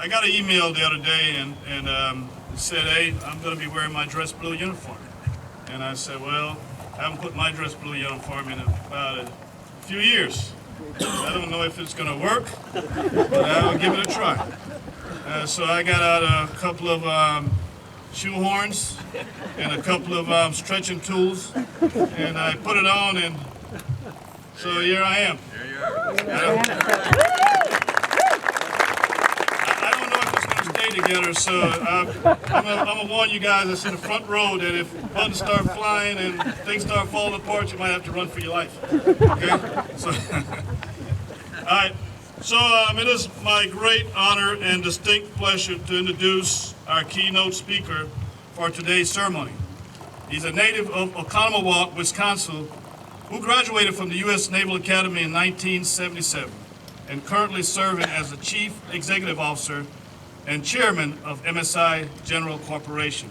I got an email the other day and it said, hey, I'm going to be wearing my dress blue uniform. And I said, well, I haven't put my dress blue uniform in about a few years. I don't know if it's going to work, but I'll give it a try. So I got out a couple of shoe horns and a couple of stretching tools, and I put it on, and so here I am. There you are. I don't know if it's going to stay together, so I'm going to warn you guys that's in the front row that if buttons start flying and things start falling apart, you might have to run for your life. Okay? So, all right. So it is my great honor and distinct pleasure to introduce our keynote speaker for today's ceremony. He's a native of Oconomowoc, Wisconsin, who graduated from the U.S. Naval Academy in 1977 and currently serving as the Chief Executive Officer and Chairman of MSI General Corporation.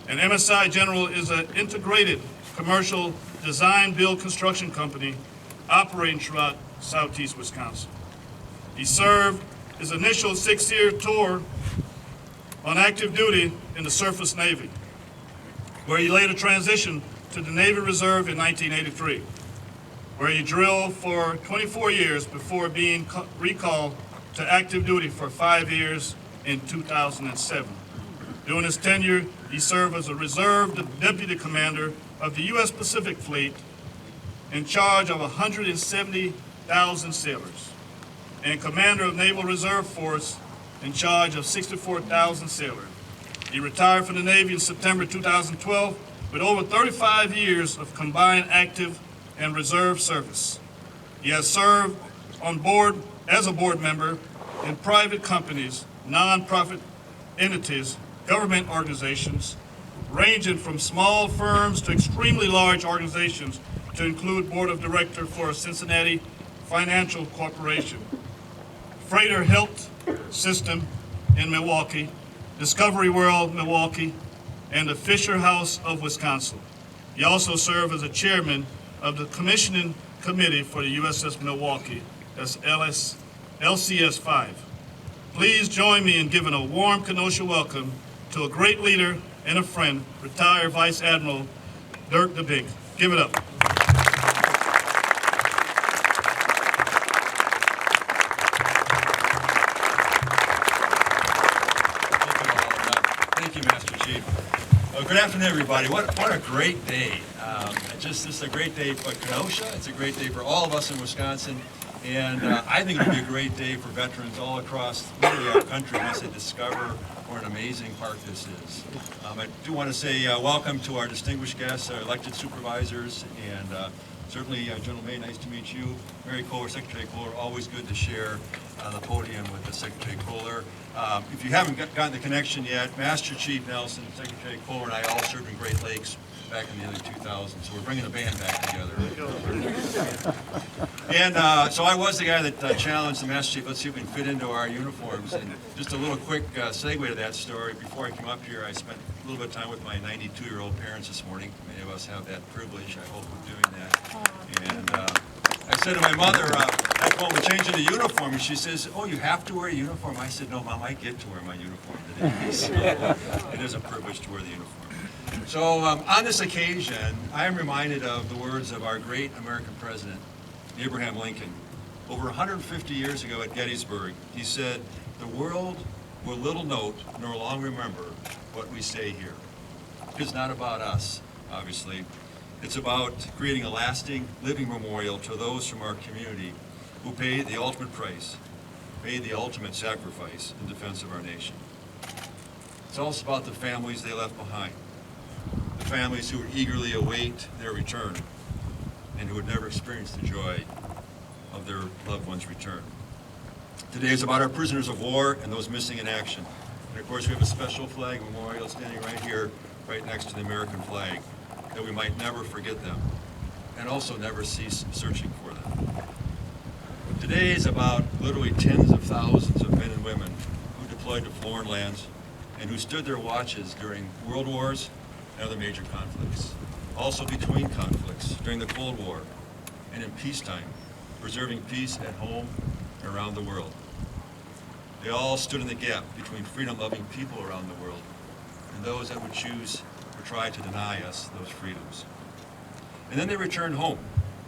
And MSI General is an integrated commercial design, build, construction company operating throughout southeast Wisconsin. He served his initial 6-year tour on active duty in the Surface Navy, where he later transitioned to the Navy Reserve in 1983, where he drilled for 24 years before being recalled to active duty for 5 years in 2007. During his tenure, he served as a reserve deputy commander of the U.S. Pacific Fleet in charge of 170,000 sailors, and commander of Naval Reserve Force in charge of 64,000 sailors. He retired from the Navy in September 2012 with over 35 years of combined active and reserve service. He has served on board as a board member in private companies, nonprofit entities, government organizations, ranging from small firms to extremely large organizations, to include board of director for Cincinnati Financial Corporation, Freighter Health System in Milwaukee, Discovery World Milwaukee, and the Fisher House of Wisconsin. He also served as a chairman of the commissioning committee for the USS Milwaukee, that's LCS 5. Please join me in giving a warm Kenosha welcome to a great leader and a friend, retired Vice Admiral Dirk Debbink. Give it up. Thank you, Master Chief. Well, good afternoon, everybody. What a great day. This is a great day for Kenosha. It's a great day for all of us in Wisconsin. And I think it'll be a great day for veterans all across literally our country once they discover what an amazing park this is. I do want to say welcome to our distinguished guests, our elected supervisors, and certainly General May, nice to meet you. Mary Kohler, Secretary Kohler, always good to share the podium with the Secretary Kohler. If you haven't gotten the connection yet, Master Chief Nelson, Secretary Kohler, and I all served in Great Lakes back in the early 2000s, so we're bringing the band back together. And so I was the guy that challenged the Master Chief, let's see if we can fit into our uniforms. And just a little quick segue to that story. Before I came up here, I spent a little bit of time with my 92-year-old parents this morning. Many of us have that privilege, I hope, of doing that. And I said to my mother, well, we're changing the uniform, and she says, oh, you have to wear a uniform? I said, no, Mom, I get to wear my uniform today. So it is a privilege to wear the uniform. So on this occasion, I am reminded of the words of our great American president, Abraham Lincoln. Over 150 years ago at Gettysburg, he said, the world will little note nor long remember what we say here. It's not about us, obviously. It's about creating a lasting, living memorial to those from our community who paid the ultimate price, made the ultimate sacrifice in defense of our nation. It's also about the families they left behind, the families who would eagerly await their return and who would never experience the joy of their loved one's return. Today is about our prisoners of war and those missing in action. And of course, we have a special flag memorial standing right here, right next to the American flag, that we might never forget them and also never cease searching for them. But today is about literally tens of thousands of men and women who deployed to foreign lands and who stood their watches during world wars and other major conflicts. Also between conflicts during the Cold War and in peacetime, preserving peace at home and around the world. They all stood in the gap between freedom-loving people around the world and those that would choose or try to deny us those freedoms. And then they returned home.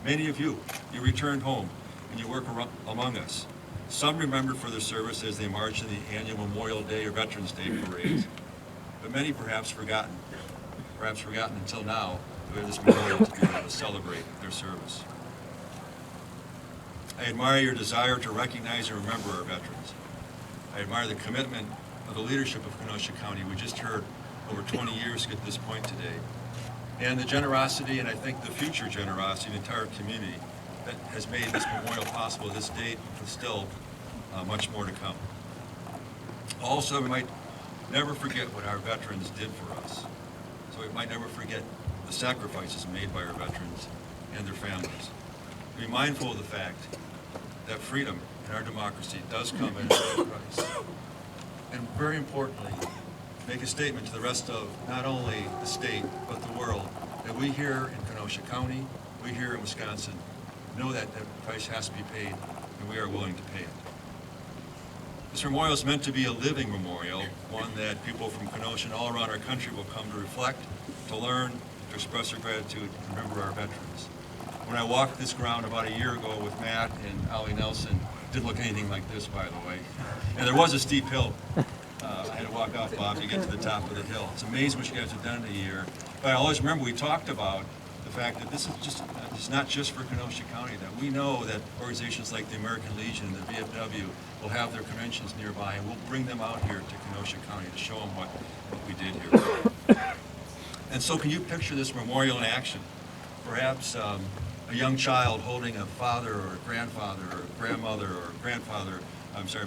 Many of you returned home and you work among us. Some remembered for their service as they marched in the annual Memorial Day or Veterans Day parades, but many perhaps forgotten until now, we have this memorial to be able to celebrate their service. I admire your desire to recognize and remember our veterans. I admire the commitment of the leadership of Kenosha County. We just heard over 20 years to get to this point today. And the generosity, and I think the future generosity of the entire community that has made this memorial possible to this date, and still much more to come. Also, we might never forget what our veterans did for us. So we might never forget the sacrifices made by our veterans and their families. Be mindful of the fact that freedom in our democracy does come at a price. And very importantly, make a statement to the rest of not only the state, but the world, that we here in Kenosha County, we here in Wisconsin, know that that price has to be paid, and we are willing to pay it. This memorial is meant to be a living memorial, one that people from Kenosha and all around our country will come to reflect, to learn, to express their gratitude, and remember our veterans. When I walked this ground about a year ago with Matt and Ollie Nelson, it didn't look anything like this, by the way. And there was a steep hill. I had to walk out, Bob, to get to the top of the hill. It's amazing what you guys have done in a year. But I always remember we talked about the fact that this is just, it's not just for Kenosha County, that we know that organizations like the American Legion and the VFW will have their conventions nearby, and we'll bring them out here to Kenosha County to show them what we did here. And so can you picture this memorial in action? Perhaps a young child holding a father or a grandfather or a grandmother or a grandfather,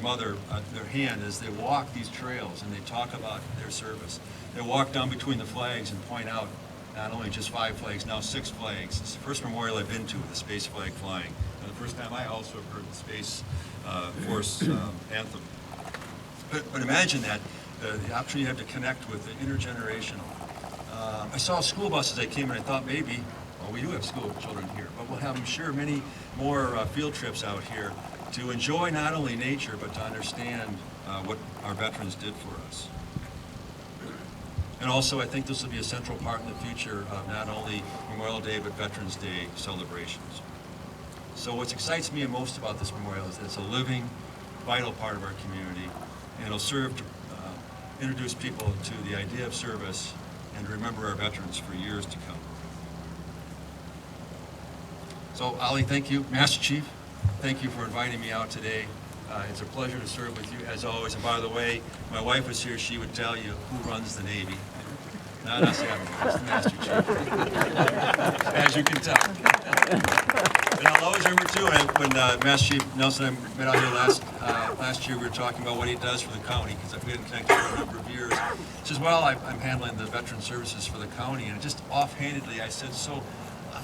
mother, their hand as they walk these trails and they talk about their service. They walk down between the flags and point out not only just 5 flags, now 6 flags. It's the first memorial I've been to with the space flag flying. And the first time I also have heard the Space Force anthem. But imagine that, the opportunity you have to connect with the intergenerational. I saw school buses that came and I thought maybe, well, we do have school children here, but we'll have, I'm sure, many more field trips out here to enjoy not only nature, but to understand what our veterans did for us. And also, I think this will be a central part in the future of not only Memorial Day, but Veterans Day celebrations. So what excites me most about this memorial is that it's a living, vital part of our community, and it'll serve to introduce people to the idea of service and remember our veterans for years to come. So, Ollie, thank you. Master Chief, thank you for inviting me out today. It's a pleasure to serve with you, as always. And by the way, my wife was here. She would tell you who runs the Navy. Not us, Admiral. It's the Master Chief, as you can tell. And I'll always remember, too, when Master Chief Nelson and I met out here last year, we were talking about what he does for the county, because we hadn't connected for a number of years. He says, well, I'm handling the veteran services for the county. And just offhandedly, I said, so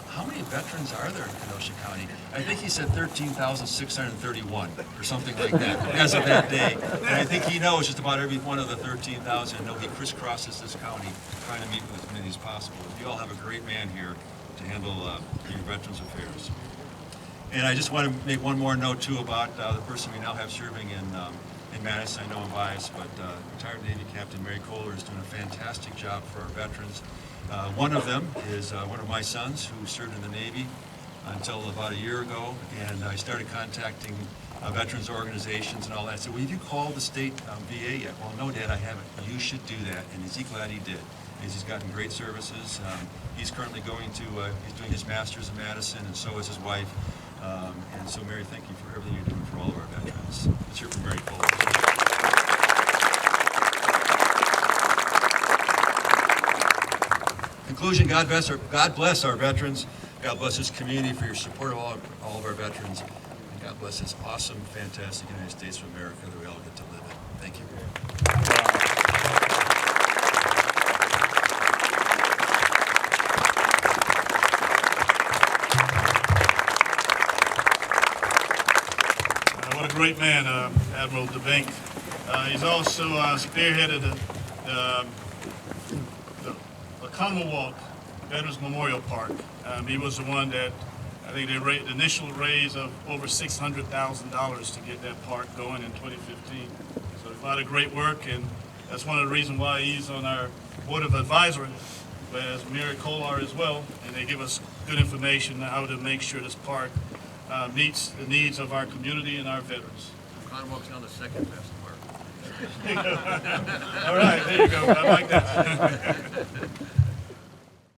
how many veterans are there in Kenosha County? I think he said 13,631 or something like that as of that day. And I think he knows just about every one of the 13,000. I know he crisscrosses this county trying to meet with as many as possible. You all have a great man here to handle your veterans affairs. And I just want to make one more note too about the person we now have serving in Madison. I know I'm biased, but retired Navy Captain Mary Kohler is doing a fantastic job for our veterans. One of them is one of my sons who served in the Navy until about a year ago, and I started contacting veterans organizations and all that. I said, well, have you called the state VA yet? Well, no, Dad, I haven't. You should do that, and he's glad he did. He's gotten great services. He's currently going to, he's doing his master's in Madison, and so is his wife. And so, Mary, thank you for everything you're doing for all of our veterans. Let's hear from Mary Kohler. Conclusion, God bless our veterans. God bless this community for your support of all of our veterans. And God bless this awesome, fantastic United States of America that we all get to live in. Thank you. What a great man, Admiral Debbink. He's also spearheaded the Commonwealth Veterans Memorial Park. He was the one that think they raised the initial raise of over $600,000 to get that park going in 2015. So a lot of great work, and that's one of the reasons why he's on our board of advisory, as Mary Kolar as well, and they give us good information on how to make sure this park meets the needs of our community and our veterans. Conwalk's on the second best park. All right, there you go. I like that.